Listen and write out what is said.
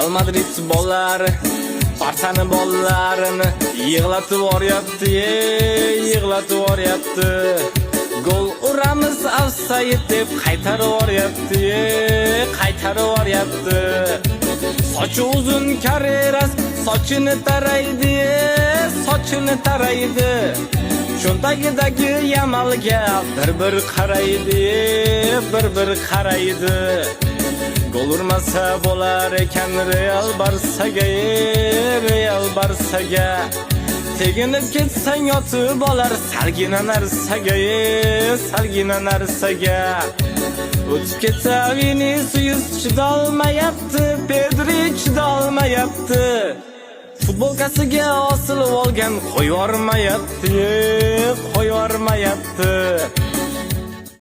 Real Madrid bollari Barsani bollarini yig'latib yuboryapti, yig'latib yuboryapti. Gol uramiz offside deb qaytarib yuboryapti, qaytarib yuboryapti. Sochi uzun Carreras sochini taraydi, sochini taraydi. Cho'ntagidagi Yamalga bir qaraydi, bir qaraydi. Gol urmasa bo'lar ekan Real Barsaga, Real Barsaga. Teginib ketsang yotib olar salgina narsaga, salgina narsaga. O'tib ketsa Vinicius chidolmayapti, Pedri chidolmayapti. Futbolkasiga osilib olgan qo'yvormayapti, qo'yvormayapti.